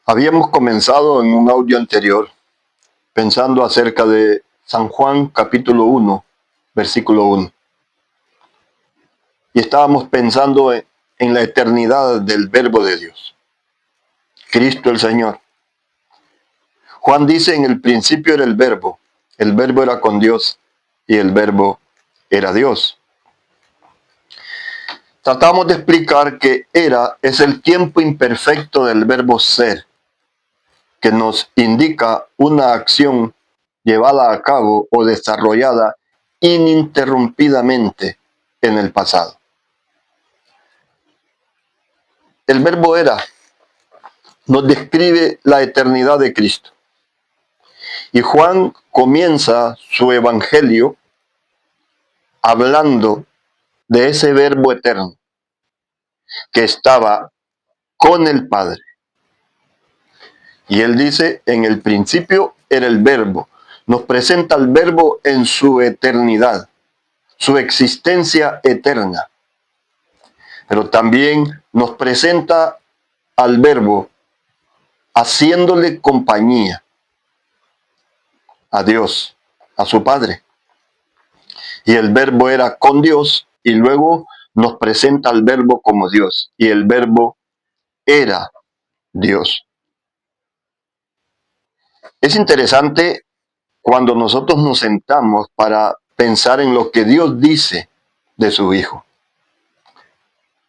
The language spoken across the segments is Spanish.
Habíamos comenzado en un audio anterior pensando acerca de San Juan capítulo 1, versículo 1. Y estábamos pensando en la eternidad del Verbo de Dios, Cristo el Señor. Juan dice, en el principio era el Verbo era con Dios y el Verbo era Dios. Tratamos de explicar que era es el tiempo imperfecto del verbo ser, que nos indica una acción llevada a cabo o desarrollada ininterrumpidamente en el pasado. El verbo era nos describe la eternidad de Cristo. Y Juan comienza su evangelio hablando de ese verbo eterno que estaba con el Padre. Y él dice, en el principio era el verbo. Nos presenta al verbo en su eternidad, su existencia eterna. Pero también nos presenta al verbo haciéndole compañía a Dios, a su Padre. Y el verbo era con Dios y luego nos presenta al verbo como Dios. Y el verbo era Dios. Es interesante cuando nosotros nos sentamos para pensar en lo que Dios dice de su Hijo.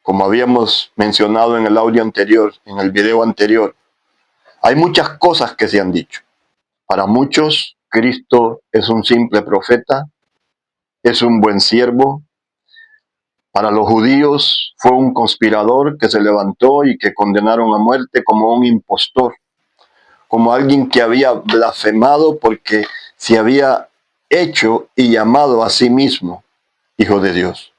Como habíamos mencionado en el audio anterior, en el video anterior, hay muchas cosas que se han dicho. Para muchos, Cristo es un simple profeta, es un buen siervo. Para los judíos fue un conspirador que se levantó y que condenaron a muerte como un impostor, como alguien que había blasfemado porque se había hecho y llamado a sí mismo Hijo de Dios.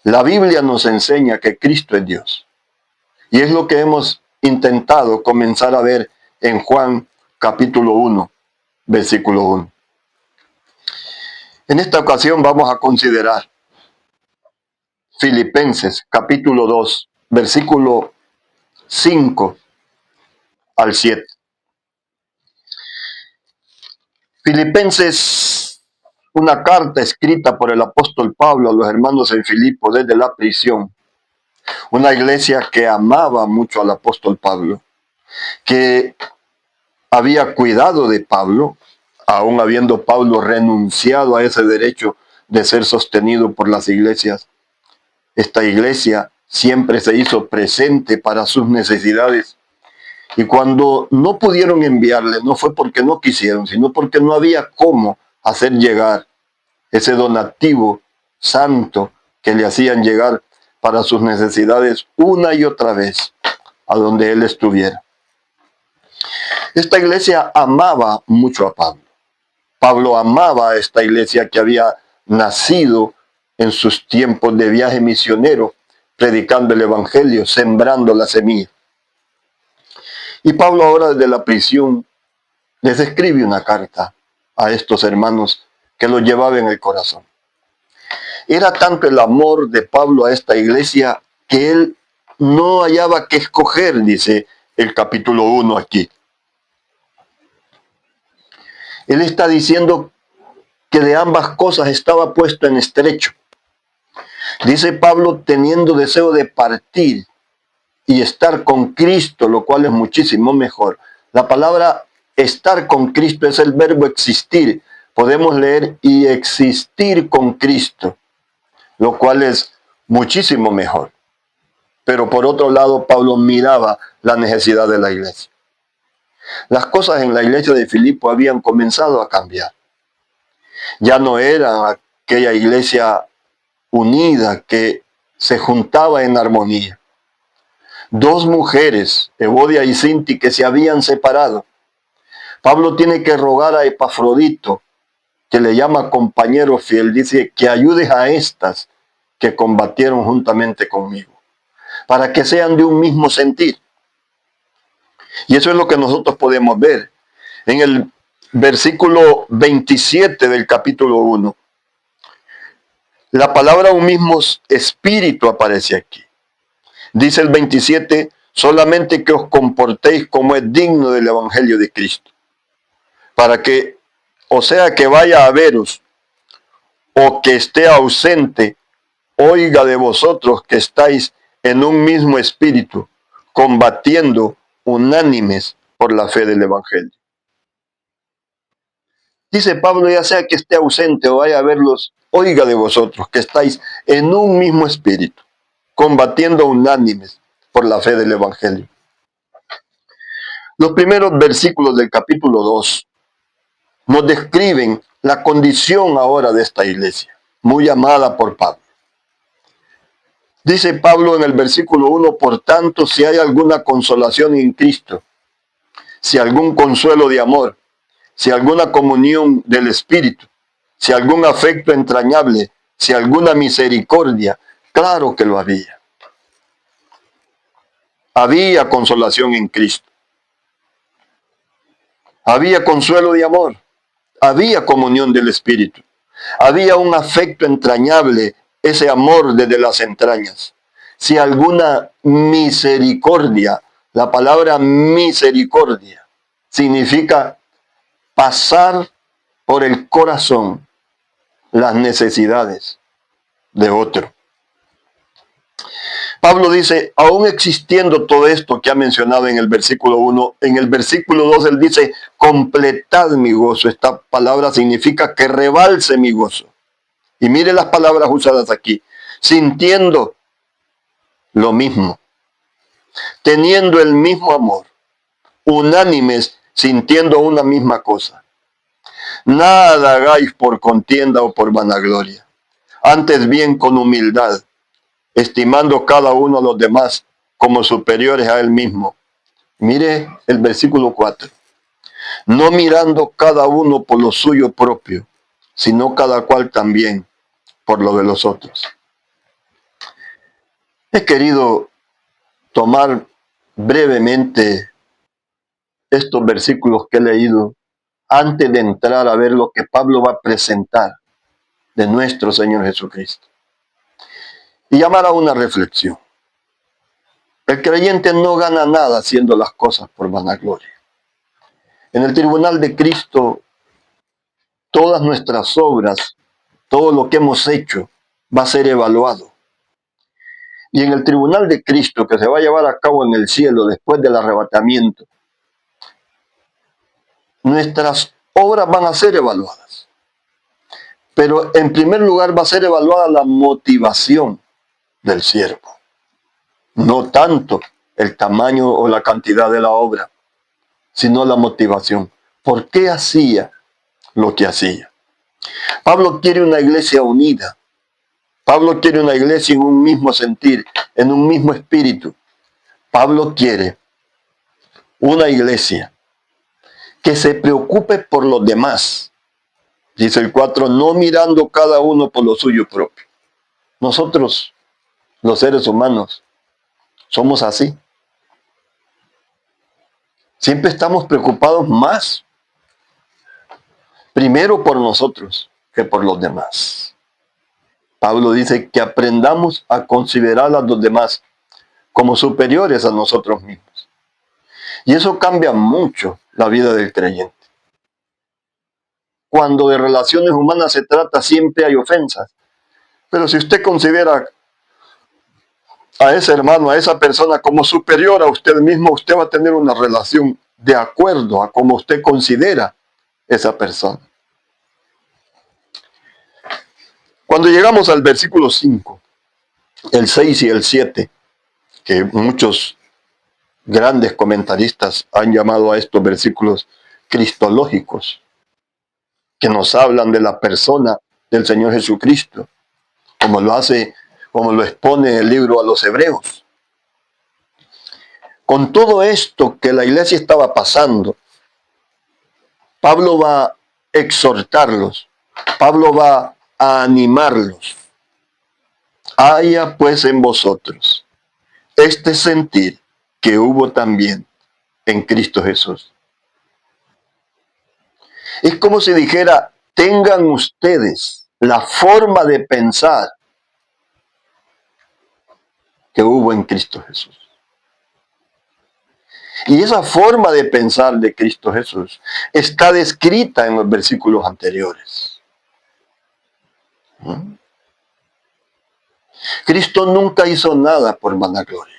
La Biblia nos enseña que Cristo es Dios. Y es lo que hemos intentado comenzar a ver en Juan capítulo 1, versículo 1. En esta ocasión vamos a considerar Filipenses capítulo 2, versículo 5 al 7. Filipenses, una carta escrita por el apóstol Pablo a los hermanos en Filipo desde la prisión. Una iglesia que amaba mucho al apóstol Pablo, que había cuidado de Pablo, aun habiendo Pablo renunciado a ese derecho de ser sostenido por las iglesias. Esta iglesia siempre se hizo presente para sus necesidades. Y cuando no pudieron enviarle, no fue porque no quisieron, sino porque no había cómo hacer llegar ese donativo santo que le hacían llegar para sus necesidades una y otra vez a donde él estuviera. Esta iglesia amaba mucho a Pablo. Pablo amaba a esta iglesia que había nacido en sus tiempos de viaje misionero, predicando el evangelio, sembrando la semilla. Y Pablo ahora desde la prisión les escribe una carta a estos hermanos que los llevaba en el corazón. Era tanto el amor de Pablo a esta iglesia que él no hallaba que escoger, dice el capítulo 1 aquí. Él está diciendo que de ambas cosas estaba puesto en estrecho. Dice Pablo, teniendo deseo de partir y estar con Cristo, lo cual es muchísimo mejor. La palabra estar con Cristo es el verbo existir. Podemos leer y existir con Cristo, lo cual es muchísimo mejor. Pero por otro lado, Pablo miraba la necesidad de la iglesia. Las cosas en la iglesia de Filipo habían comenzado a cambiar. Ya no era aquella iglesia unida que se juntaba en armonía. Dos mujeres, Evodia y Sinti, que se habían separado. Pablo tiene que rogar a Epafrodito, que le llama compañero fiel, dice que ayudes a estas que combatieron juntamente conmigo, para que sean de un mismo sentir. Y eso es lo que nosotros podemos ver en el versículo 27 del capítulo 1. La palabra un mismo espíritu aparece aquí. Dice el 27, solamente que os comportéis como es digno del Evangelio de Cristo, para que, o sea que vaya a veros o que esté ausente, oiga de vosotros que estáis en un mismo espíritu, combatiendo unánimes por la fe del Evangelio. Dice Pablo, ya sea que esté ausente o vaya a verlos, oiga de vosotros que estáis en un mismo espíritu, combatiendo unánimes por la fe del Evangelio. Los primeros versículos del capítulo 2 nos describen la condición ahora de esta iglesia, muy amada por Pablo. Dice Pablo en el versículo 1, por tanto, si hay alguna consolación en Cristo, si algún consuelo de amor, si alguna comunión del Espíritu, si algún afecto entrañable, si alguna misericordia, claro que lo había. Había consolación en Cristo. Había consuelo de amor. Había comunión del Espíritu. Había un afecto entrañable, ese amor desde las entrañas. Si alguna misericordia, la palabra misericordia significa pasar por el corazón las necesidades de otro. Pablo dice, aún existiendo todo esto que ha mencionado en el versículo 1, en el versículo 2 él dice, completad mi gozo. Esta palabra significa que rebalse mi gozo. Y mire las palabras usadas aquí, sintiendo lo mismo, teniendo el mismo amor, unánimes, sintiendo una misma cosa. Nada hagáis por contienda o por vanagloria, antes bien con humildad, estimando cada uno a los demás como superiores a él mismo. Mire el versículo 4. No mirando cada uno por lo suyo propio, sino cada cual también por lo de los otros. He querido tomar brevemente estos versículos que he leído antes de entrar a ver lo que Pablo va a presentar de nuestro Señor Jesucristo. Y llamar a una reflexión. El creyente no gana nada haciendo las cosas por vanagloria. En el tribunal de Cristo, todas nuestras obras, todo lo que hemos hecho, va a ser evaluado. Y en el tribunal de Cristo, que se va a llevar a cabo en el cielo después del arrebatamiento, nuestras obras van a ser evaluadas. Pero en primer lugar va a ser evaluada la motivación del siervo. No tanto el tamaño o la cantidad de la obra, sino la motivación. ¿Por qué hacía lo que hacía? Pablo quiere una iglesia unida. Pablo quiere una iglesia en un mismo sentir, en un mismo espíritu. Pablo quiere una iglesia que se preocupe por los demás. Dice el 4, no mirando cada uno por lo suyo propio. Nosotros, los seres humanos, somos así. Siempre estamos preocupados más, primero por nosotros que por los demás. Pablo dice que aprendamos a considerar a los demás como superiores a nosotros mismos. Y eso cambia mucho la vida del creyente. Cuando de relaciones humanas se trata, siempre hay ofensas. Pero si usted considera a ese hermano, a esa persona como superior a usted mismo, usted va a tener una relación de acuerdo a cómo usted considera esa persona. Cuando llegamos al versículo 5, el 6 y el 7, que muchos grandes comentaristas han llamado a estos versículos cristológicos, que nos hablan de la persona del Señor Jesucristo, como lo expone el libro a los Hebreos. Con todo esto que la iglesia estaba pasando, Pablo va a exhortarlos, Pablo va a animarlos. Haya pues en vosotros este sentir que hubo también en Cristo Jesús. Es como si dijera, tengan ustedes la forma de pensar que hubo en Cristo Jesús. Y esa forma de pensar de Cristo Jesús está descrita en los versículos anteriores. ¿Mm? Cristo nunca hizo nada por vanagloria.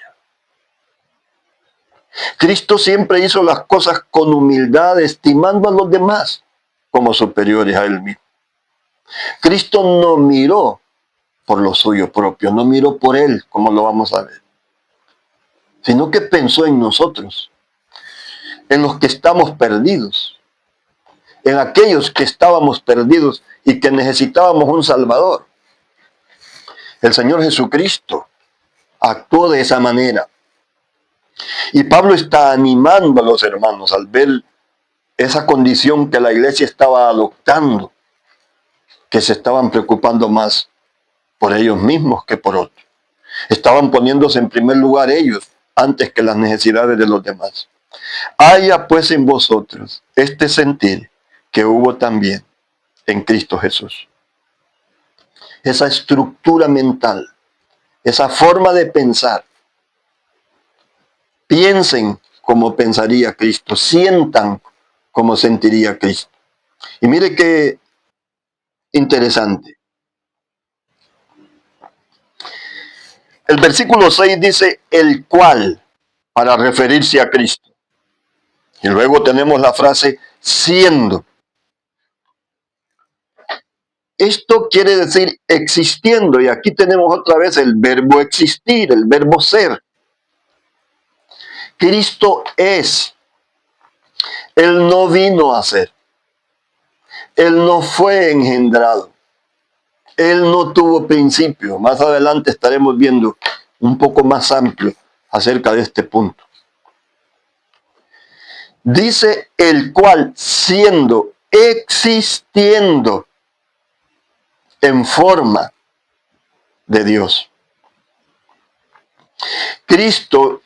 Cristo siempre hizo las cosas con humildad, estimando a los demás como superiores a él mismo. Cristo no miró por lo suyo propio, no miró por él, como lo vamos a ver, sino que pensó en nosotros, en los que estamos perdidos, en aquellos que estábamos perdidos y que necesitábamos un Salvador. El Señor Jesucristo actuó de esa manera. Y Pablo está animando a los hermanos al ver esa condición que la iglesia estaba adoptando, que se estaban preocupando más por ellos mismos que por otros. Estaban poniéndose en primer lugar ellos antes que las necesidades de los demás. Haya pues en vosotros este sentir que hubo también en Cristo Jesús. Esa estructura mental, esa forma de pensar. Piensen como pensaría Cristo, sientan como sentiría Cristo. Y mire qué interesante. El versículo 6 dice, el cual, para referirse a Cristo. Y luego tenemos la frase, siendo. Esto quiere decir existiendo, y aquí tenemos otra vez el verbo existir, el verbo ser. Cristo es. Él no vino a ser. Él no fue engendrado. Él no tuvo principio. Más adelante estaremos viendo un poco más amplio acerca de este punto. Dice el cual siendo, existiendo en forma de Dios. Cristo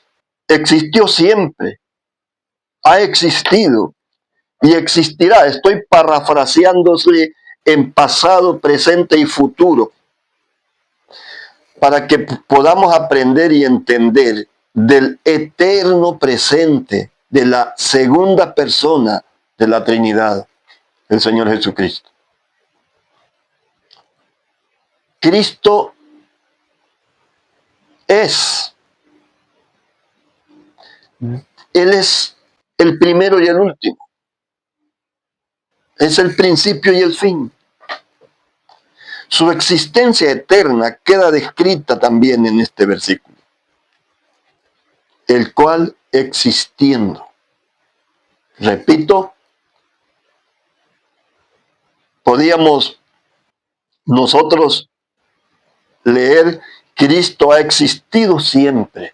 existió siempre, ha existido y existirá. Estoy parafraseándose en pasado, presente y futuro, para que podamos aprender y entender del eterno presente de la segunda persona de la Trinidad, el Señor Jesucristo. Cristo es. Él es el primero y el último. Es el principio y el fin. Su existencia eterna queda descrita también en este versículo. El cual existiendo. Repito, podíamos nosotros leer, Cristo ha existido siempre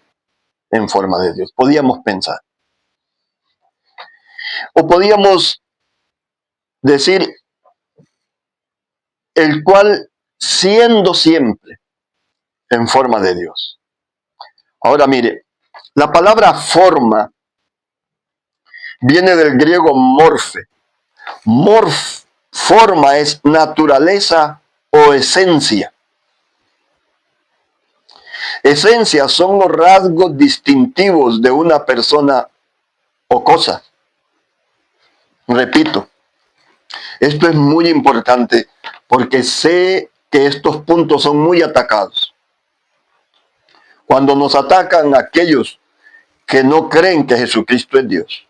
en forma de Dios. Podíamos pensar. O podíamos decir, el cual siendo siempre en forma de Dios. Ahora mire, la palabra forma viene del griego morfe. Forma es naturaleza o esencia. Esencia son los rasgos distintivos de una persona o cosa. Repito, esto es muy importante porque sé que estos puntos son muy atacados. Cuando nos atacan aquellos que no creen que Jesucristo es Dios,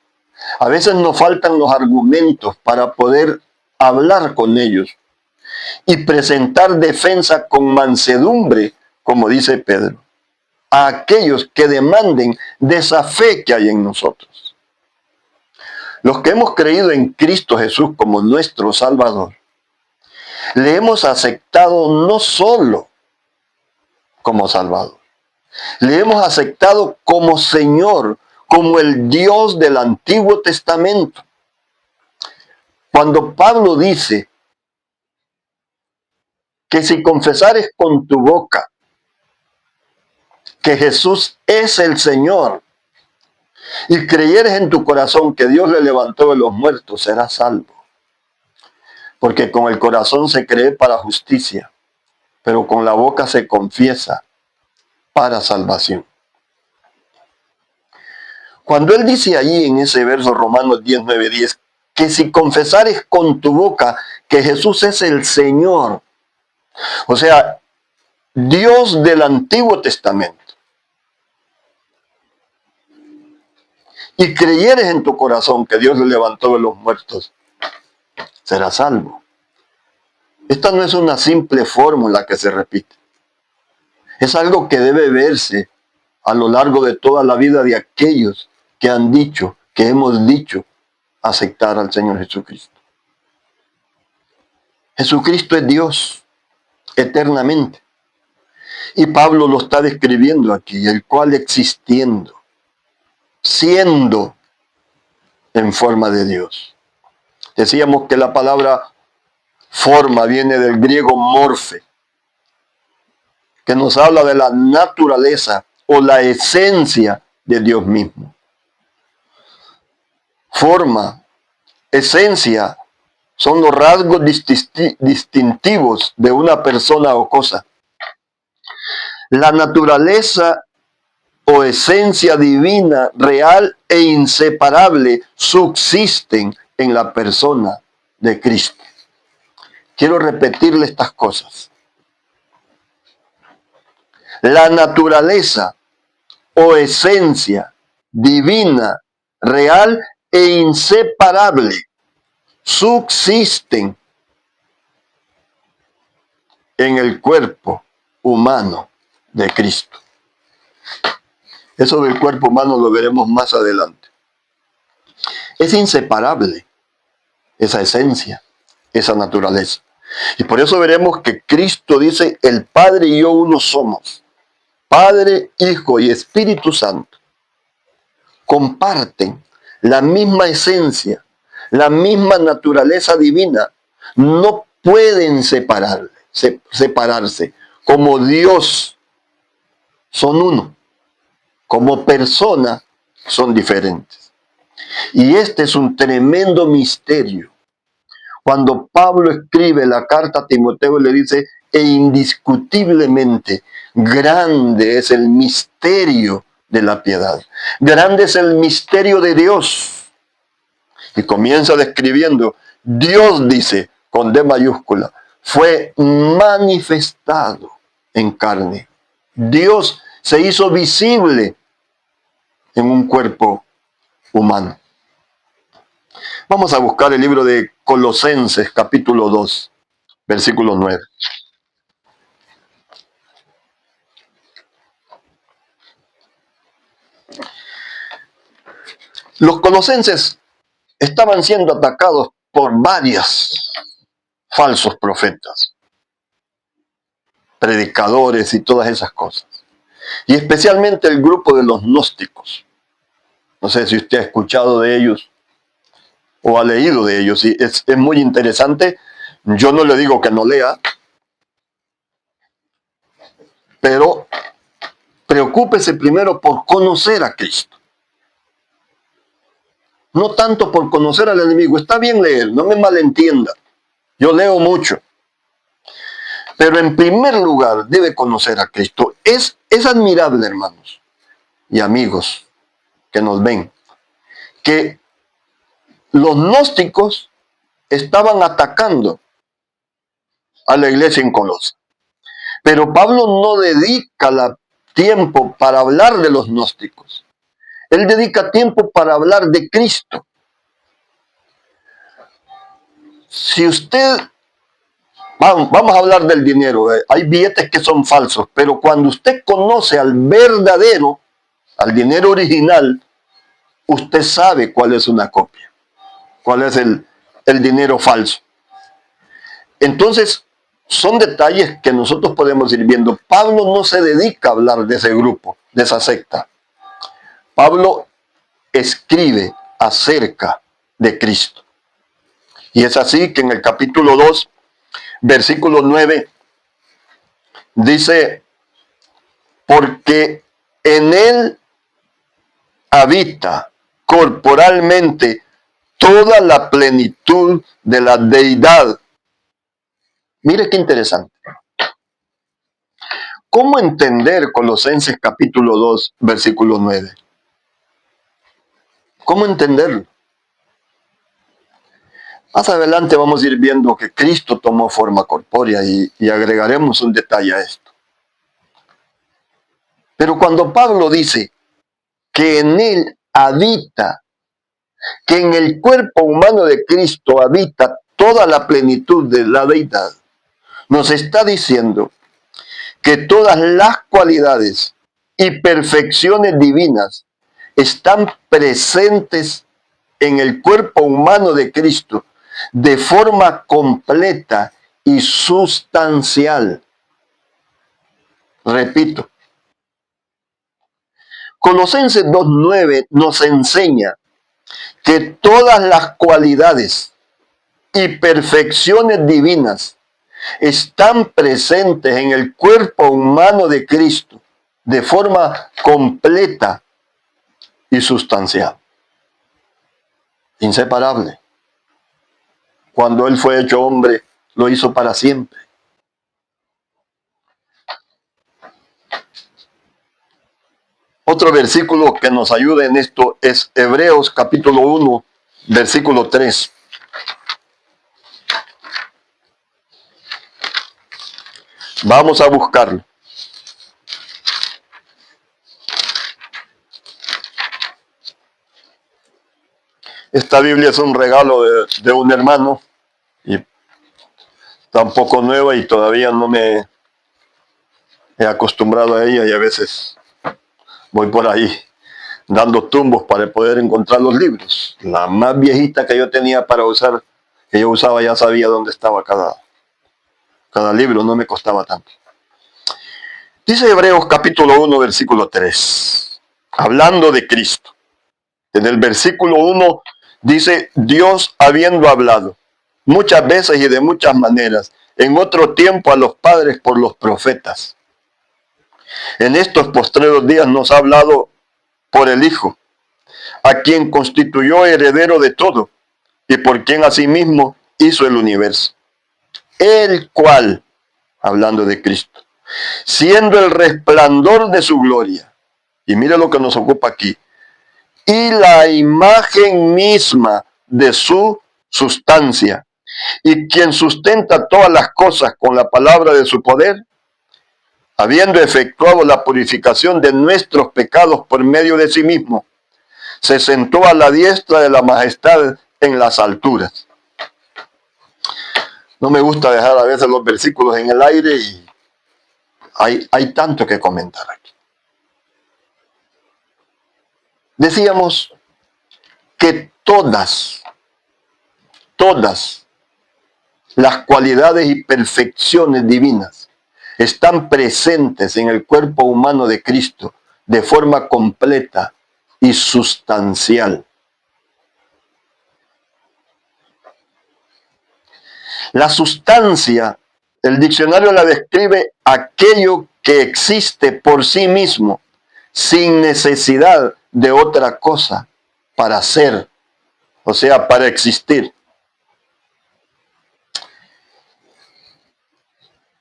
a veces nos faltan los argumentos para poder hablar con ellos y presentar defensa con mansedumbre, como dice Pedro, a aquellos que demanden de esa fe que hay en nosotros. Los que hemos creído en Cristo Jesús como nuestro Salvador, le hemos aceptado no solo como Salvador, le hemos aceptado como Señor, como el Dios del Antiguo Testamento. Cuando Pablo dice que si confesares con tu boca que Jesús es el Señor y creyeres en tu corazón que Dios le levantó de los muertos, serás salvo. Porque con el corazón se cree para justicia, pero con la boca se confiesa para salvación. Cuando él dice allí en ese verso Romanos 10, 9, 10, que si confesares con tu boca que Jesús es el Señor, o sea, Dios del Antiguo Testamento, y creyeres en tu corazón que Dios le levantó de los muertos, serás salvo. Esta no es una simple fórmula que se repite. Es algo que debe verse a lo largo de toda la vida de aquellos que han dicho, que hemos dicho, aceptar al Señor Jesucristo. Jesucristo es Dios eternamente. Y Pablo lo está describiendo aquí, el cual existiendo, siendo en forma de Dios. Decíamos que la palabra forma viene del griego morfe, que nos habla de la naturaleza o la esencia de Dios mismo. Forma, esencia, son los rasgos distintivos de una persona o cosa. La naturaleza o esencia divina, real e inseparable subsisten en la persona de Cristo. Quiero repetirle estas cosas. La naturaleza o esencia divina, real e inseparable subsisten en el cuerpo humano de Cristo. Eso del cuerpo humano lo veremos más adelante. Es inseparable esa esencia, esa naturaleza. Y por eso veremos que Cristo dice, el Padre y yo uno somos. Padre, Hijo y Espíritu Santo comparten la misma esencia, la misma naturaleza divina. No pueden separarse. Como Dios son uno. Como persona son diferentes. Y este es un tremendo misterio. Cuando Pablo escribe la carta a Timoteo, le dice, e indiscutiblemente grande es el misterio de la piedad. Grande es el misterio de Dios. Y comienza describiendo, Dios dice, con D mayúscula, fue manifestado en carne. Dios se hizo visible en un cuerpo humano. Vamos a buscar el libro de Colosenses, capítulo 2, versículo 9. Los colosenses estaban siendo atacados por varios falsos profetas, predicadores y todas esas cosas. Y especialmente el grupo de los gnósticos. No sé si usted ha escuchado de ellos o ha leído de ellos. Y es muy interesante. Yo no le digo que no lea, pero preocúpese primero por conocer a Cristo. No tanto por conocer al enemigo. Está bien leer, no me malentienda. Yo leo mucho. Pero en primer lugar debe conocer a Cristo. Es admirable, hermanos y amigos que nos ven, que los gnósticos estaban atacando a la iglesia en Colosas. Pero Pablo no dedica tiempo para hablar de los gnósticos. Él dedica tiempo para hablar de Cristo. Si usted, vamos a hablar del dinero, hay billetes que son falsos, pero cuando usted conoce al verdadero, al dinero original, usted sabe cuál es una copia, cuál es el dinero falso. Entonces, son detalles que nosotros podemos ir viendo. Pablo no se dedica a hablar de ese grupo, de esa secta. Pablo escribe acerca de Cristo. Y es así que en el capítulo 2, versículo 9, dice, porque en él habita corporalmente toda la plenitud de la deidad. Mire qué interesante. ¿Cómo entender Colosenses capítulo 2, versículo 9? ¿Cómo entenderlo? Más adelante vamos a ir viendo que Cristo tomó forma corpórea y agregaremos un detalle a esto. Pero cuando Pablo dice que en él habita, que en el cuerpo humano de Cristo habita toda la plenitud de la deidad, nos está diciendo que todas las cualidades y perfecciones divinas están presentes en el cuerpo humano de Cristo de forma completa y sustancial. Repito, Colosenses 2:9 nos enseña que todas las cualidades y perfecciones divinas están presentes en el cuerpo humano de Cristo de forma completa y sustancial, inseparable. Cuando Él fue hecho hombre, lo hizo para siempre. Otro versículo que nos ayuda en esto es Hebreos capítulo 1, versículo 3. Vamos a buscarlo. Esta Biblia es un regalo de un hermano y está un poco nueva y todavía no me he acostumbrado a ella y a veces voy por ahí dando tumbos para poder encontrar los libros. La más viejita que yo tenía para usar, que yo usaba, ya sabía dónde estaba cada libro, no me costaba tanto. Dice Hebreos capítulo 1, versículo 3, hablando de Cristo. En el versículo 1 dice, Dios habiendo hablado muchas veces y de muchas maneras, en otro tiempo a los padres por los profetas. En estos postreros días nos ha hablado por el Hijo, a quien constituyó heredero de todo, y por quien asimismo hizo el universo. El cual, hablando de Cristo, siendo el resplandor de su gloria, y mire lo que nos ocupa aquí, y la imagen misma de su sustancia, y quien sustenta todas las cosas con la palabra de su poder, habiendo efectuado la purificación de nuestros pecados por medio de sí mismo, se sentó a la diestra de la majestad en las alturas. No me gusta dejar a veces los versículos en el aire y hay tanto que comentar aquí. Decíamos que todas las cualidades y perfecciones divinas están presentes en el cuerpo humano de Cristo de forma completa y sustancial. La sustancia, el diccionario la describe aquello que existe por sí mismo, sin necesidad de otra cosa para ser, o sea, para existir.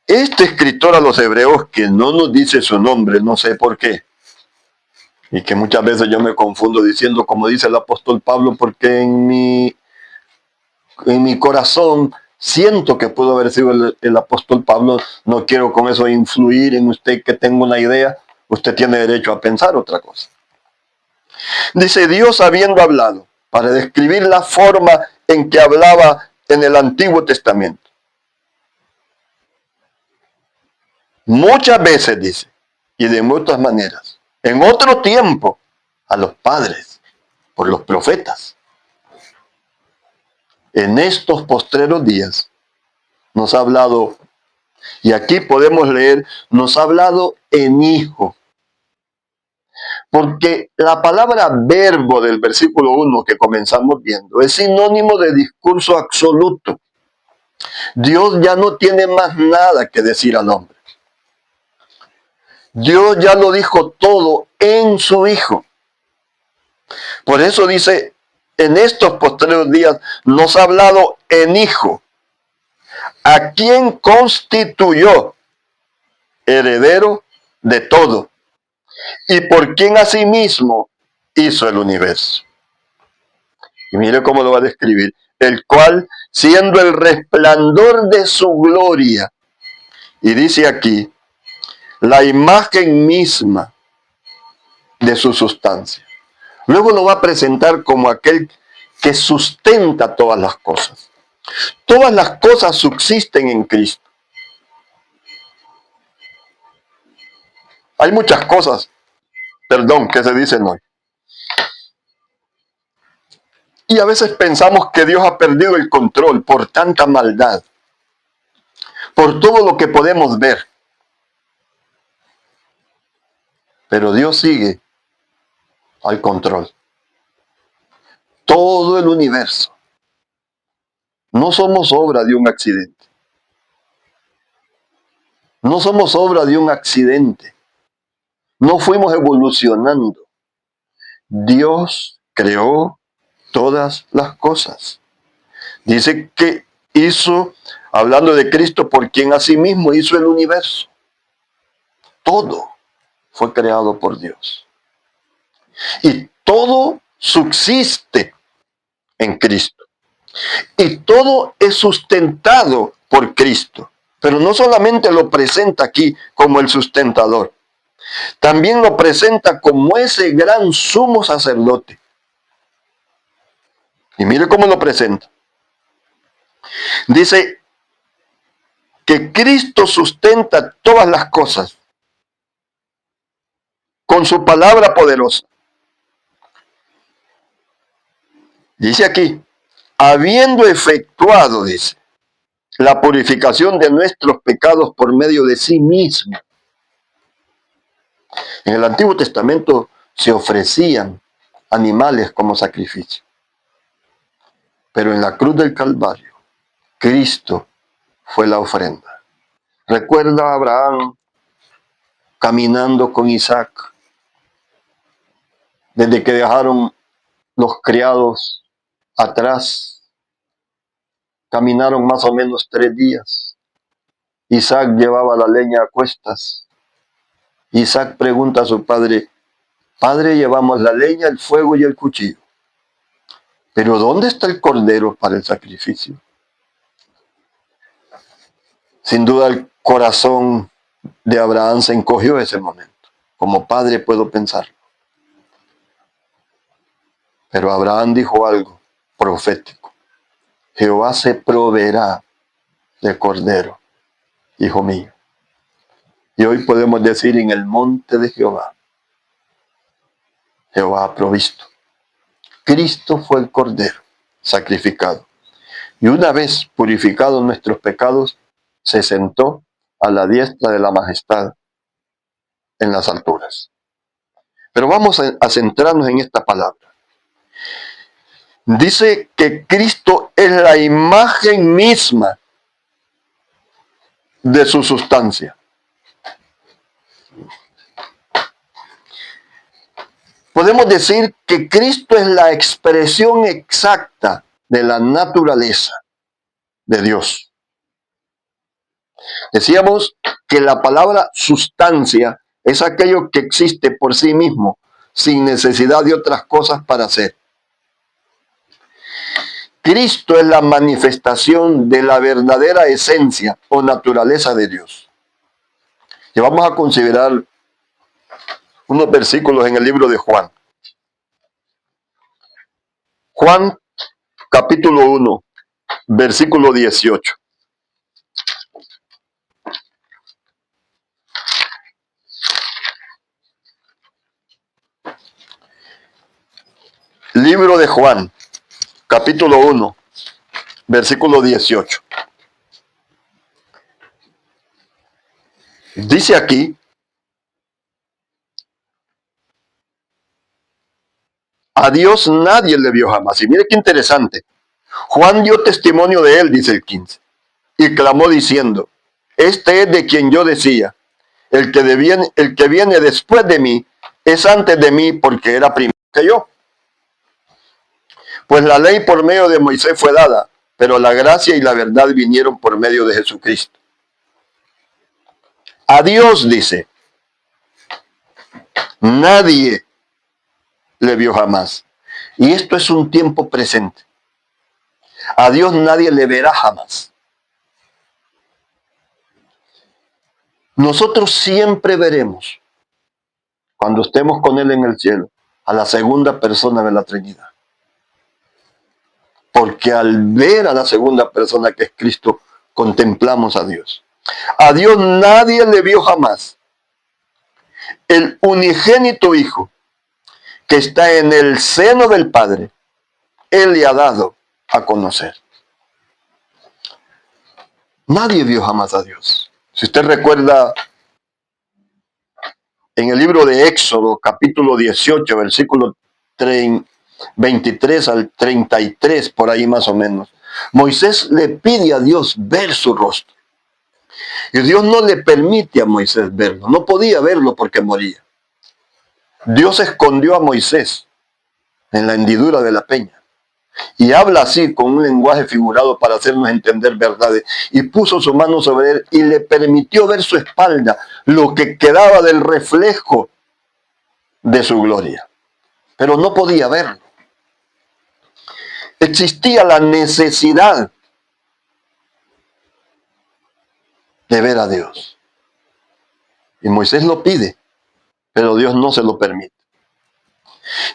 Este escritor a los hebreos, que no nos dice su nombre, no sé por qué, y que muchas veces yo me confundo diciendo como dice el apóstol Pablo, porque en mi corazón siento que pudo haber sido el apóstol Pablo. No quiero con eso influir en usted que tenga una idea. Usted tiene derecho a pensar otra cosa. Dice, Dios habiendo hablado, para describir la forma en que hablaba en el Antiguo Testamento. Muchas veces, dice, y de muchas maneras. En otro tiempo, a los padres, por los profetas. En estos postreros días, nos ha hablado, y aquí podemos leer, nos ha hablado en hijo. Porque la palabra verbo del versículo 1 que comenzamos viendo es sinónimo de discurso absoluto. Dios ya no tiene más nada que decir al hombre. Dios ya lo dijo todo en su Hijo. Por eso dice, en estos postreros días nos ha hablado en hijo, a quien constituyó heredero de todo, y por quien asimismo hizo el universo. Y mire cómo lo va a describir. El cual, siendo el resplandor de su gloria, y dice aquí, la imagen misma de su sustancia. Luego lo va a presentar como aquel que sustenta todas las cosas. Todas las cosas subsisten en Cristo. Hay muchas cosas, que se dicen hoy. Y a veces pensamos que Dios ha perdido el control por tanta maldad, por todo lo que podemos ver. Pero Dios sigue al control. Todo el universo. No somos obra de un accidente. No somos obra de un accidente. No fuimos evolucionando. Dios creó todas las cosas. Dice que hizo, hablando de Cristo, por quien asimismo hizo el universo. Todo fue creado por Dios. Y todo subsiste en Cristo. Y todo es sustentado por Cristo. Pero no solamente lo presenta aquí como el sustentador, también lo presenta como ese gran sumo sacerdote. Y mire cómo lo presenta. Dice que Cristo sustenta todas las cosas con su palabra poderosa. Dice aquí, habiendo efectuado, dice, la purificación de nuestros pecados por medio de sí mismo. En el Antiguo Testamento se ofrecían animales como sacrificio. Pero en la cruz del Calvario, Cristo fue la ofrenda. Recuerda a Abraham caminando con Isaac, desde que dejaron los criados atrás, caminaron más o menos 3 días. Isaac llevaba la leña a cuestas. Isaac pregunta a su padre, Padre, llevamos la leña, el fuego y el cuchillo, pero ¿dónde está el cordero para el sacrificio? Sin duda el corazón de Abraham se encogió en ese momento. Como padre puedo pensarlo. Pero Abraham dijo algo profético. Jehová se proveerá de cordero, hijo mío. Y hoy podemos decir, en el monte de Jehová, Jehová ha provisto. Cristo fue el cordero sacrificado. Y una vez purificados nuestros pecados, se sentó a la diestra de la majestad en las alturas. Pero vamos a centrarnos en esta palabra. Dice que Cristo es la imagen misma de su sustancia. Podemos decir que Cristo es la expresión exacta de la naturaleza de Dios. Decíamos que la palabra sustancia es aquello que existe por sí mismo, sin necesidad de otras cosas para ser. Cristo es la manifestación de la verdadera esencia o naturaleza de Dios. Y vamos a considerar unos versículos en el libro de Juan. Juan capítulo 1, versículo 18. Libro de Juan, capítulo 1, versículo 18. Dice aquí, a Dios nadie le vio jamás. Y mire qué interesante. Juan dio testimonio de él, dice el 15, y clamó diciendo, este es de quien yo decía, el que viene después de mí es antes de mí porque era primero que yo. Pues la ley por medio de Moisés fue dada, pero la gracia y la verdad vinieron por medio de Jesucristo. A Dios, dice, nadie le vio jamás. Y esto es un tiempo presente. A Dios nadie le verá jamás. Nosotros siempre veremos, cuando estemos con Él en el cielo, a la segunda persona de la Trinidad. Porque al ver a la segunda persona, que es Cristo, contemplamos a Dios. A Dios nadie le vio jamás. El unigénito Hijo, que está en el seno del Padre, Él le ha dado a conocer. Nadie vio jamás a Dios. Si usted recuerda, en el libro de Éxodo, capítulo 18, versículo 23 al 33, por ahí más o menos, Moisés le pide a Dios ver su rostro. Y Dios no le permite a Moisés verlo. No podía verlo porque moría. Dios escondió a Moisés en la hendidura de la peña. Y habla así, con un lenguaje figurado para hacernos entender verdades. Y puso su mano sobre él y le permitió ver su espalda, lo que quedaba del reflejo de su gloria. Pero no podía verlo. Existía la necesidad de ver a Dios. Y Moisés lo pide, pero Dios no se lo permite.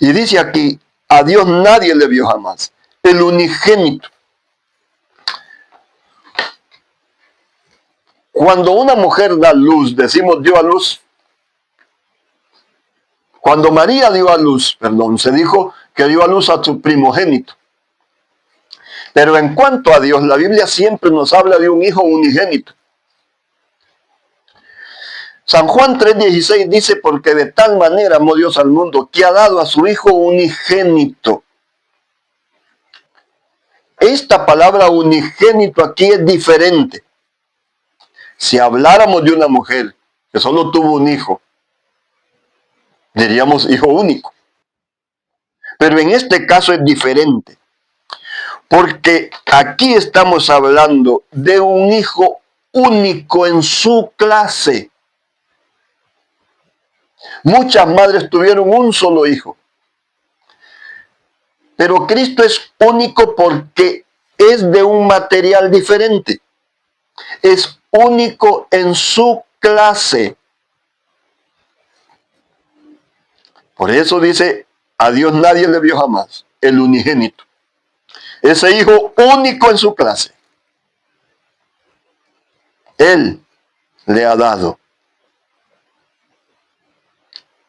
Y dice aquí, a Dios nadie le vio jamás. El unigénito. Cuando una mujer da luz, decimos dio a luz. Cuando María dio a luz, se dijo que dio a luz a su primogénito. Pero en cuanto a Dios, la Biblia siempre nos habla de un hijo unigénito. San Juan 3:16 dice, porque de tal manera amó Dios al mundo, que ha dado a su hijo unigénito. Esta palabra unigénito aquí es diferente. Si habláramos de una mujer que solo tuvo un hijo, diríamos hijo único. Pero en este caso es diferente. Porque aquí estamos hablando de un hijo único en su clase. Muchas madres tuvieron un solo hijo. Pero Cristo es único porque es de un material diferente. Es único en su clase. Por eso dice, a Dios nadie le vio jamás, el unigénito. Ese hijo único en su clase. Él le ha dado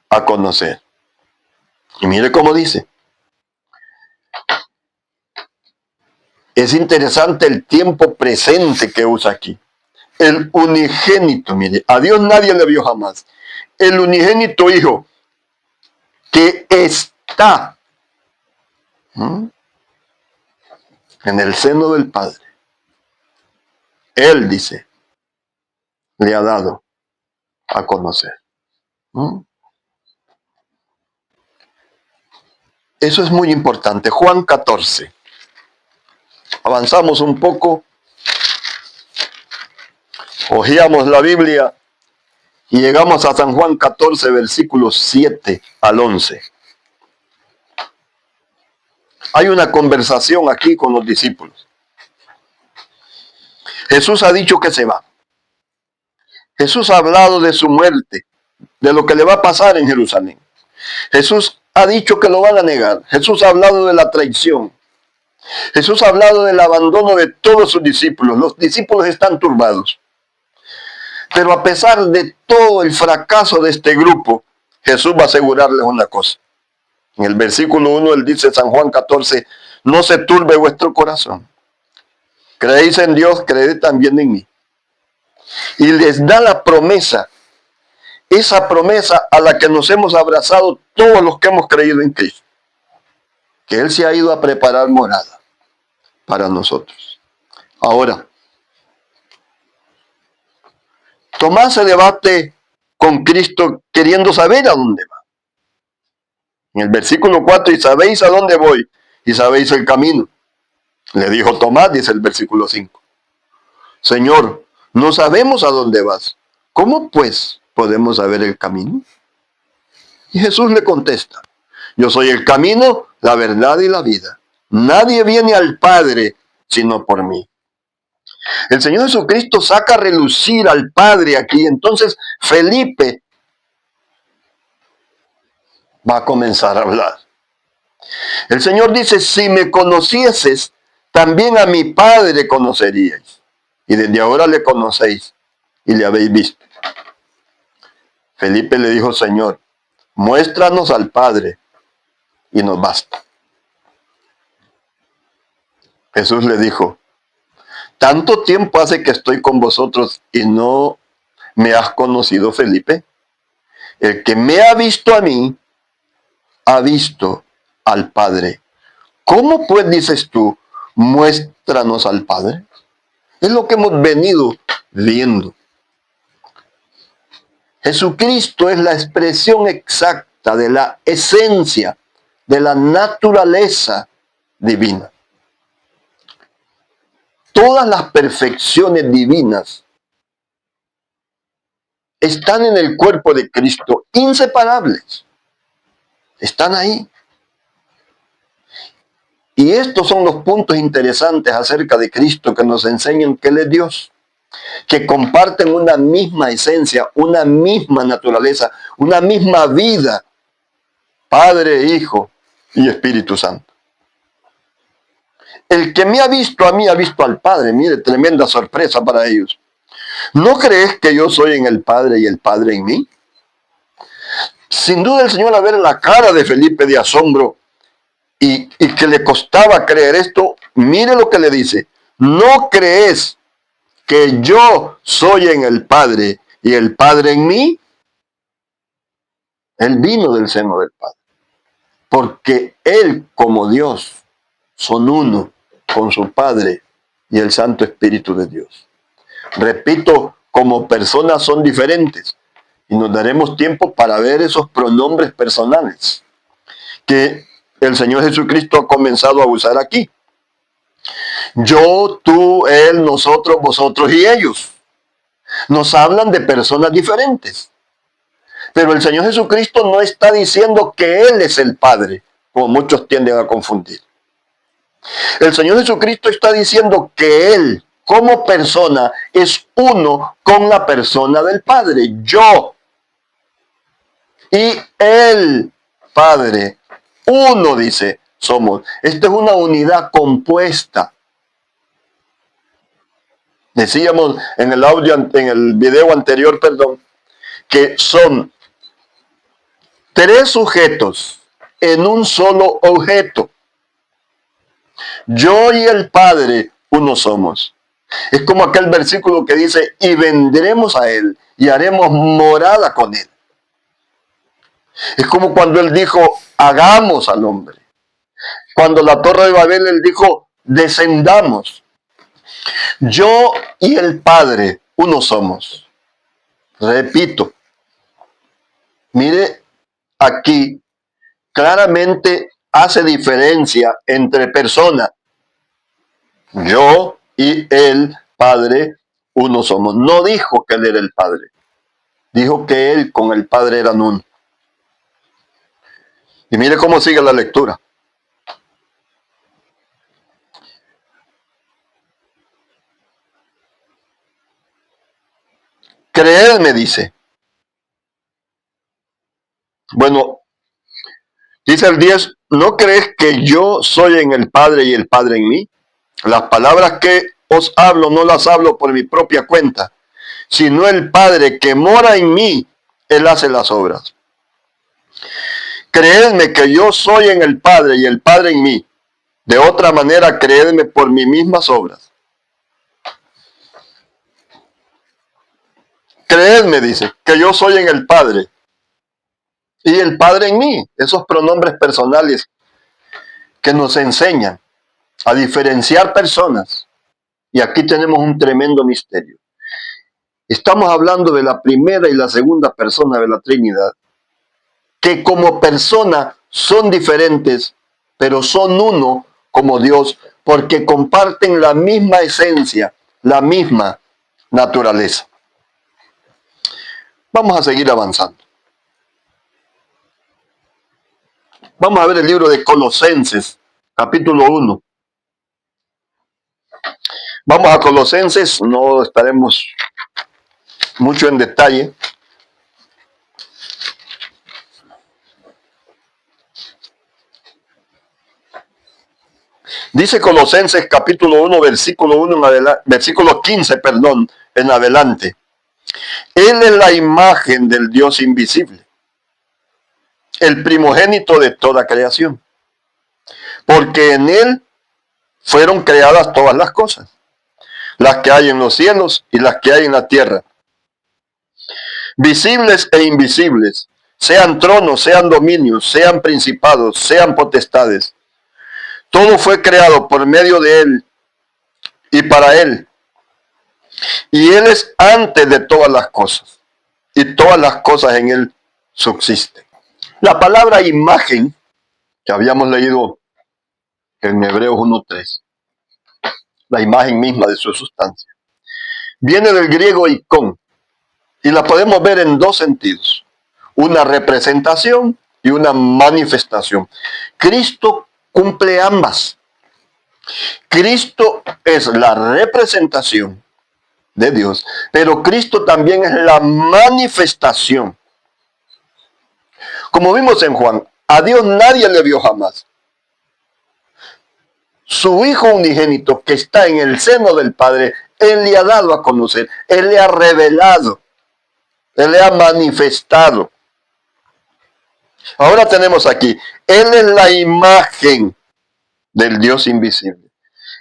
a conocer. Y mire cómo dice. Es interesante el tiempo presente que usa aquí. El unigénito, mire, a Dios nadie le vio jamás. El unigénito hijo que está en el seno del Padre. Él dice, le ha dado a conocer. Eso es muy importante. Juan 14. Avanzamos un poco. Hojeamos la Biblia y llegamos a San Juan 14, versículos 7 al 11. Hay una conversación aquí con los discípulos. Jesús ha dicho que se va. Jesús ha hablado de su muerte, de lo que le va a pasar en Jerusalén. Jesús ha dicho que lo van a negar. Jesús ha hablado de la traición. Jesús ha hablado del abandono de todos sus discípulos. Los discípulos están turbados. Pero a pesar de todo el fracaso de este grupo, Jesús va a asegurarles una cosa. En el versículo 1 él dice, San Juan 14, no se turbe vuestro corazón. Creéis en Dios, creed también en mí. Y les da la promesa, esa promesa a la que nos hemos abrazado todos los que hemos creído en Cristo. Que Él se ha ido a preparar morada para nosotros. Ahora, Tomás se debate con Cristo queriendo saber a dónde va. En el versículo 4, y sabéis a dónde voy, y sabéis el camino. Le dijo Tomás, dice el versículo 5. Señor, no sabemos a dónde vas. ¿Cómo pues podemos saber el camino? Y Jesús le contesta, Yo soy el camino, la verdad y la vida. Nadie viene al Padre sino por mí. El Señor Jesucristo saca a relucir al Padre aquí. Entonces Felipe va a comenzar a hablar. El Señor dice, si me conocieses, también a mi Padre conoceríais. Y desde ahora le conocéis y le habéis visto. Felipe le dijo, Señor, muéstranos al Padre y nos basta. Jesús le dijo, ¿tanto tiempo hace que estoy con vosotros y no me has conocido, Felipe? El que me ha visto a mí, ha visto al Padre. ¿Cómo pues dices tú, muéstranos al Padre? Es lo que hemos venido viendo. Jesucristo es la expresión exacta de la esencia, de la naturaleza divina. Todas las perfecciones divinas están en el cuerpo de Cristo, inseparables. Están ahí. Y estos son los puntos interesantes acerca de Cristo que nos enseñan que Él es Dios, que comparten una misma esencia, una misma naturaleza, una misma vida, Padre, Hijo y Espíritu Santo. El que me ha visto a mí ha visto al Padre. Mire, tremenda sorpresa para ellos. ¿No crees que yo soy en el Padre y el Padre en mí? Sin duda el Señor, al ver la cara de Felipe de asombro y que le costaba creer esto, mire lo que le dice. ¿No crees que yo soy en el Padre y el Padre en mí? Él vino del seno del Padre. Porque Él, como Dios, son uno con su Padre y el Santo Espíritu de Dios. Repito, como personas son diferentes. Y nos daremos tiempo para ver esos pronombres personales que el Señor Jesucristo ha comenzado a usar aquí. Yo, tú, él, nosotros, vosotros y ellos. Nos hablan de personas diferentes. Pero el Señor Jesucristo no está diciendo que Él es el Padre, como muchos tienden a confundir. El Señor Jesucristo está diciendo que Él, como persona, es uno con la persona del Padre. Yo y el Padre, uno, dice, somos. Esta es una unidad compuesta. Decíamos en el audio, en el video anterior, que son tres sujetos en un solo objeto. Yo y el Padre, uno somos. Es como aquel versículo que dice, y vendremos a Él y haremos morada con Él. Es como cuando Él dijo, hagamos al hombre. Cuando la Torre de Babel, Él dijo, descendamos. Yo y el Padre, uno somos. Repito, mire aquí, claramente hace diferencia entre personas. Yo y el Padre, uno somos. No dijo que Él era el Padre. Dijo que Él con el Padre eran uno. Y mire cómo sigue la lectura. Creedme, dice. Bueno, dice el 10, ¿no crees que yo soy en el Padre y el Padre en mí? Las palabras que os hablo no las hablo por mi propia cuenta, sino el Padre que mora en mí, Él hace las obras. Creedme que yo soy en el Padre y el Padre en mí. De otra manera, creedme por mis mismas obras. Creedme, dice, que yo soy en el Padre y el Padre en mí. Esos pronombres personales que nos enseñan a diferenciar personas. Y aquí tenemos un tremendo misterio. Estamos hablando de la primera y la segunda persona de la Trinidad, que como persona son diferentes, pero son uno como Dios, porque comparten la misma esencia, la misma naturaleza. Vamos a seguir avanzando. Vamos a ver el libro de Colosenses, capítulo 1. Vamos a Colosenses, no estaremos mucho en detalle. Dice Colosenses capítulo 1, versículo 1 en adelante, versículo 15, perdón, en adelante. Él es la imagen del Dios invisible, el primogénito de toda creación, porque en él fueron creadas todas las cosas, las que hay en los cielos y las que hay en la tierra, visibles e invisibles, sean tronos, sean dominios, sean principados, sean potestades. Todo fue creado por medio de él y para él. Y él es antes de todas las cosas, y todas las cosas en él subsisten. La palabra imagen, que habíamos leído en Hebreos 1:3, la imagen misma de su sustancia, viene del griego icón, y la podemos ver en dos sentidos: una representación y una manifestación. Cristo cumple ambas. Cristo es la representación de Dios, pero Cristo también es la manifestación. Como vimos en Juan, a Dios nadie le vio jamás. Su Hijo unigénito, que está en el seno del Padre, Él le ha dado a conocer, Él le ha revelado, Él le ha manifestado. Ahora tenemos aquí, Él es la imagen del Dios invisible.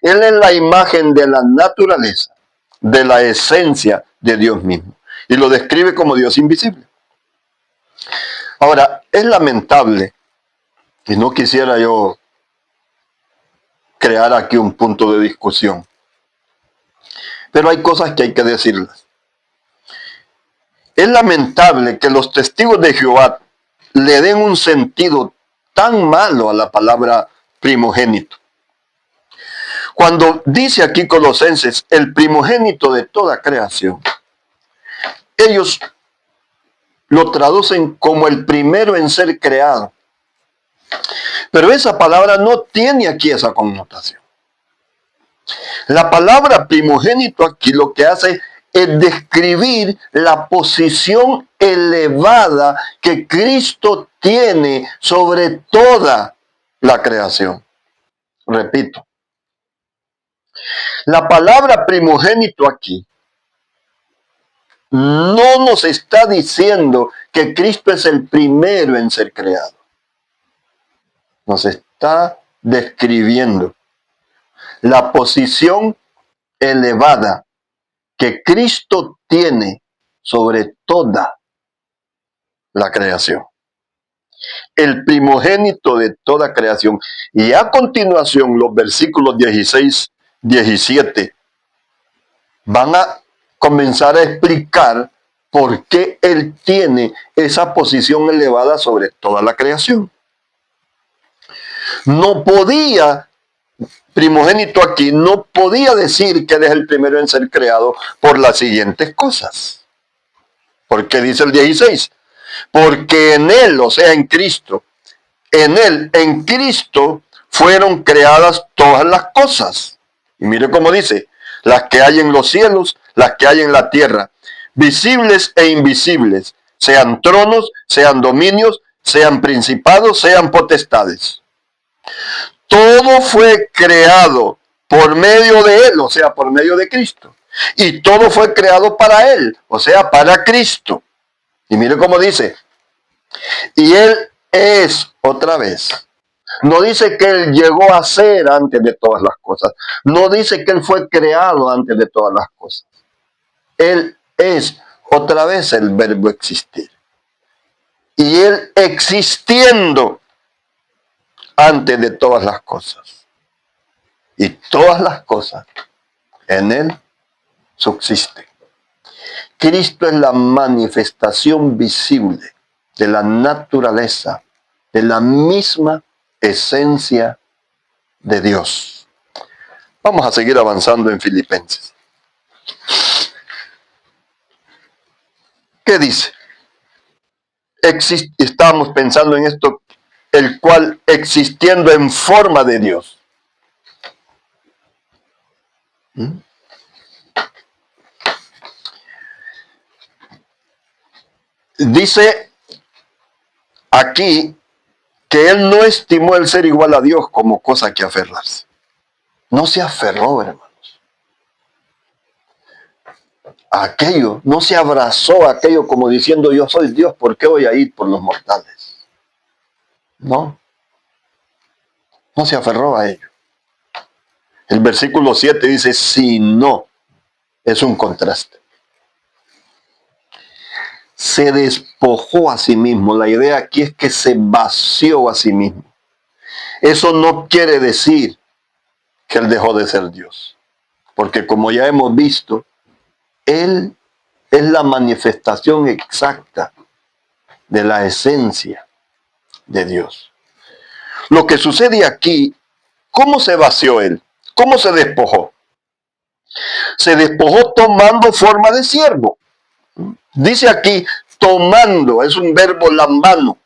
Él es la imagen de la naturaleza, de la esencia de Dios mismo. Y lo describe como Dios invisible. Ahora, es lamentable, y no quisiera yo crear aquí un punto de discusión, pero hay cosas que hay que decirlas. Es lamentable que los testigos de Jehová le den un sentido tan malo a la palabra primogénito. Cuando dice aquí Colosenses, el primogénito de toda creación, ellos lo traducen como el primero en ser creado. Pero esa palabra no tiene aquí esa connotación. La palabra primogénito aquí lo que hace es describir la posición elevada que Cristo tiene sobre toda la creación. Repito, la palabra primogénito aquí no nos está diciendo que Cristo es el primero en ser creado. Nos está describiendo la posición elevada que Cristo tiene sobre toda la creación. El primogénito de toda creación. Y a continuación los versículos 16, 17 van a comenzar a explicar por qué Él tiene esa posición elevada sobre toda la creación. No podía, primogénito aquí, no podía decir que Él es el primero en ser creado por las siguientes cosas. ¿Por qué dice el 16? Porque en Él, o sea, en Cristo, en Él, en Cristo, fueron creadas todas las cosas. Y mire cómo dice, las que hay en los cielos, las que hay en la tierra, visibles e invisibles, sean tronos, sean dominios, sean principados, sean potestades. Todo fue creado por medio de Él, o sea, por medio de Cristo. Y todo fue creado para Él, o sea, para Cristo. Y mire cómo dice, y Él es otra vez. No dice que Él llegó a ser antes de todas las cosas. No dice que Él fue creado antes de todas las cosas. Él es otra vez el verbo existir. Y Él existiendo antes de todas las cosas. Y todas las cosas en Él subsisten. Cristo es la manifestación visible de la naturaleza, de la misma esencia de Dios. Vamos a seguir avanzando en Filipenses. ¿Qué dice? Estamos pensando en esto el cual existiendo en forma de Dios. Dice aquí que él no estimó el ser igual a Dios como cosa que aferrarse. No se aferró, hermanos, a aquello, no se abrazó a aquello como diciendo yo soy Dios, ¿por qué voy a ir por los mortales? No, no se aferró a ello. El versículo 7 dice, si no, es un contraste. Se despojó a sí mismo. La idea aquí es que se vació a sí mismo. Eso no quiere decir que él dejó de ser Dios. Porque como ya hemos visto, él es la manifestación exacta de la esencia de Dios. Lo que sucede aquí, ¿cómo se vació él? ¿Cómo se despojó? Se despojó tomando forma de siervo. Dice aquí, tomando, es un verbo lambano,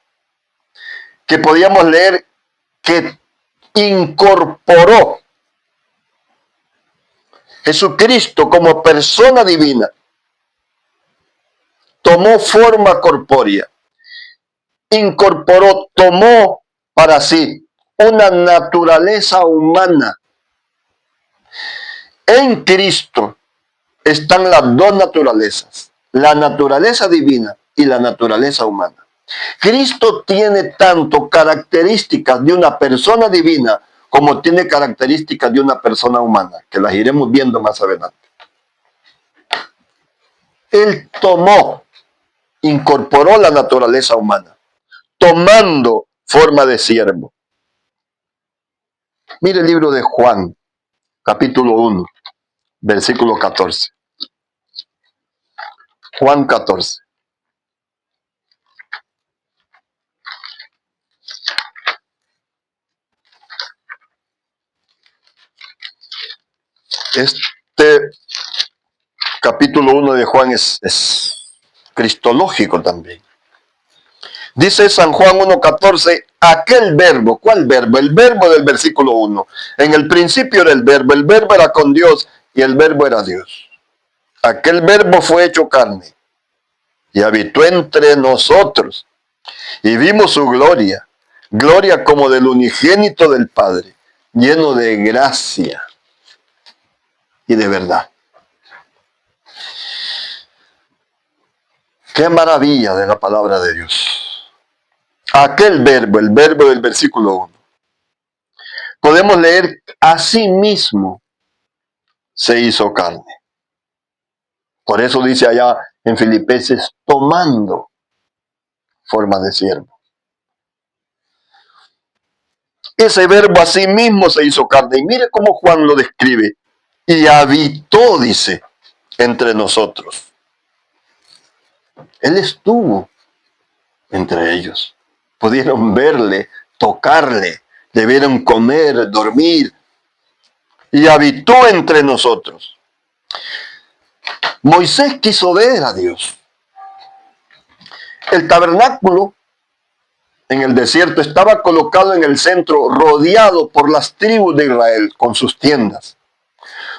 que podíamos leer que incorporó. Jesucristo como persona divina tomó forma corpórea, incorporó, tomó para sí una naturaleza humana. En Cristo están las dos naturalezas, la naturaleza divina y la naturaleza humana. Cristo tiene tanto características de una persona divina como tiene características de una persona humana, que las iremos viendo más adelante. Él tomó, incorporó la naturaleza humana, tomando forma de siervo. Mire el libro de Juan, capítulo 1, versículo 14. Juan 14. Este capítulo 1 de Juan es cristológico también. Dice San Juan 1.14, aquel verbo, ¿cuál verbo? El verbo del versículo 1. En el principio era el verbo era con Dios y el verbo era Dios. Aquel verbo fue hecho carne y habitó entre nosotros y vimos su gloria, gloria como del unigénito del Padre, lleno de gracia y de verdad. Qué maravilla de la palabra de Dios. Aquel verbo, el verbo del versículo 1. Podemos leer, así mismo se hizo carne. Por eso dice allá en Filipenses, tomando forma de siervo. Ese verbo así mismo se hizo carne. Y mire cómo Juan lo describe. Y habitó, dice, entre nosotros. Él estuvo entre ellos. Pudieron verle, tocarle, debieron comer, dormir. Y habitó entre nosotros. Moisés quiso ver a Dios. El tabernáculo en el desierto estaba colocado en el centro, rodeado por las tribus de Israel con sus tiendas.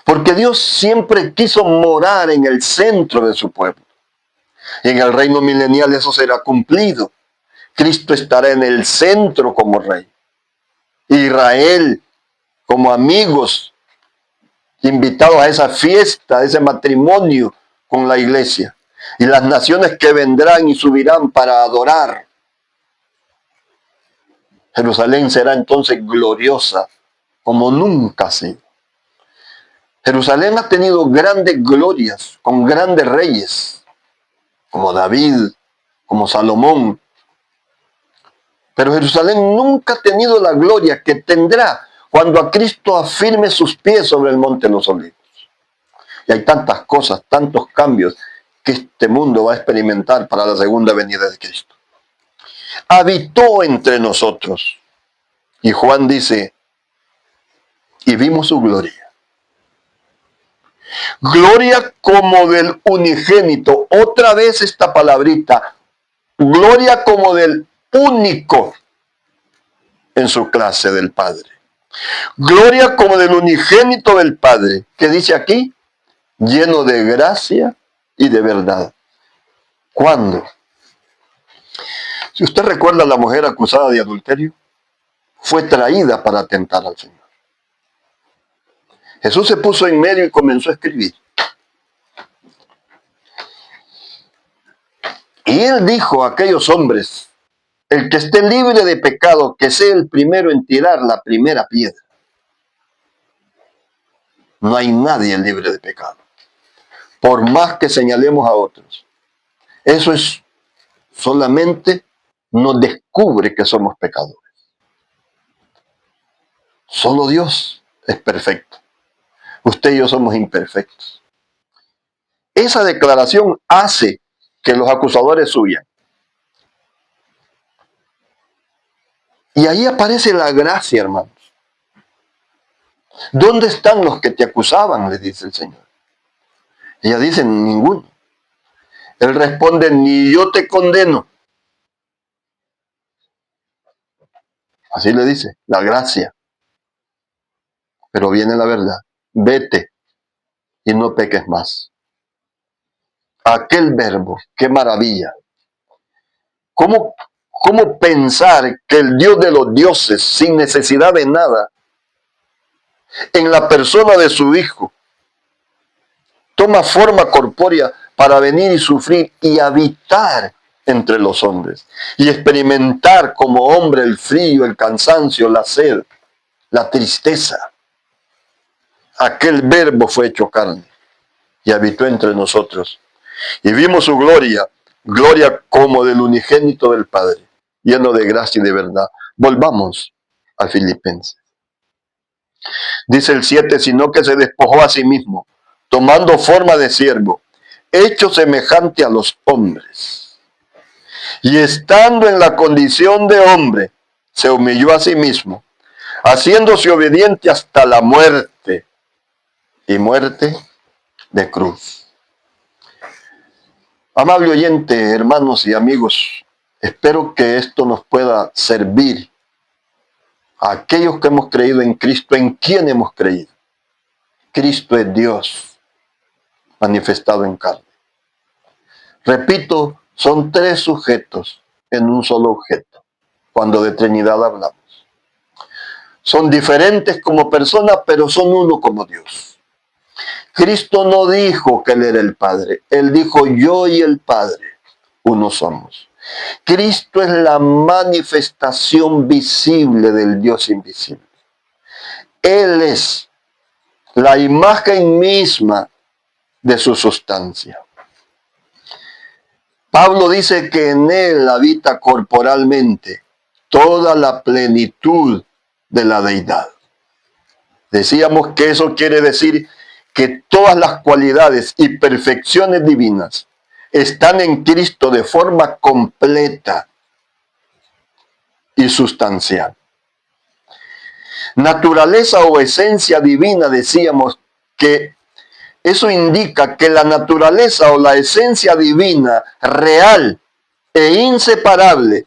Porque Dios siempre quiso morar en el centro de su pueblo. Y en el reino milenial eso será cumplido. Cristo estará en el centro como rey. Israel como amigos, invitados a esa fiesta, a ese matrimonio con la iglesia. Y las naciones que vendrán y subirán para adorar. Jerusalén será entonces gloriosa como nunca ha sido. Jerusalén ha tenido grandes glorias con grandes reyes, como David, como Salomón. Pero Jerusalén nunca ha tenido la gloria que tendrá cuando a Cristo afirme sus pies sobre el monte de los olivos. Y hay tantas cosas, tantos cambios que este mundo va a experimentar para la segunda venida de Cristo. Habitó entre nosotros. Y Juan dice, y vimos su gloria. Gloria como del unigénito. Otra vez esta palabrita. Gloria como del único. en su clase del Padre. Gloria como del unigénito del Padre, que dice aquí, lleno de gracia y de verdad. ¿Cuándo? Si usted recuerda, a la mujer acusada de adulterio fue traída para tentar al Señor. Jesús se puso en medio y comenzó a escribir. Y él dijo a aquellos hombres, el que esté libre de pecado, que sea el primero en tirar la primera piedra. No hay nadie libre de pecado, por más que señalemos a otros. Eso es solamente nos descubre que somos pecadores. Solo Dios es perfecto. Usted y yo somos imperfectos. Esa declaración hace que los acusadores huyan. Y ahí aparece la gracia, hermanos. ¿Dónde están los que te acusaban?, le dice el Señor. Ella dice, ninguno. Él responde, ni yo te condeno. Así le dice, la gracia. Pero viene la verdad. Vete y no peques más. Aquel verbo, qué maravilla. ¿Cómo pensar que el Dios de los dioses, sin necesidad de nada, en la persona de su Hijo, toma forma corpórea para venir y sufrir y habitar entre los hombres y experimentar como hombre el frío, el cansancio, la sed, la tristeza? Aquel verbo fue hecho carne y habitó entre nosotros. Y vimos su gloria, gloria como del unigénito del Padre, lleno de gracia y de verdad. Volvamos a Filipenses. Dice el 7, sino que se despojó a sí mismo, tomando forma de siervo, hecho semejante a los hombres. Y estando en la condición de hombre, se humilló a sí mismo, haciéndose obediente hasta la muerte, y muerte de cruz. Amable oyente, hermanos y amigos, espero que esto nos pueda servir a aquellos que hemos creído en Cristo. ¿En quién hemos creído? Cristo es Dios manifestado en carne. Repito, son tres sujetos en un solo objeto, cuando de Trinidad hablamos. Son diferentes como personas, pero son uno como Dios. Cristo no dijo que Él era el Padre. Él dijo, yo y el Padre, uno somos. Cristo es la manifestación visible del Dios invisible. Él es la imagen misma de su sustancia. Pablo dice que en Él habita corporalmente toda la plenitud de la deidad. Decíamos que eso quiere decir que todas las cualidades y perfecciones divinas están en Cristo de forma completa y sustancial. Naturaleza o esencia divina, decíamos que eso indica que la naturaleza o la esencia divina real e inseparable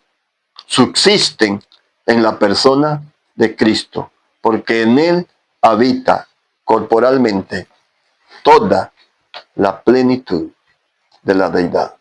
subsisten en la persona de Cristo, porque en Él habita corporalmente toda la plenitud de la deidad.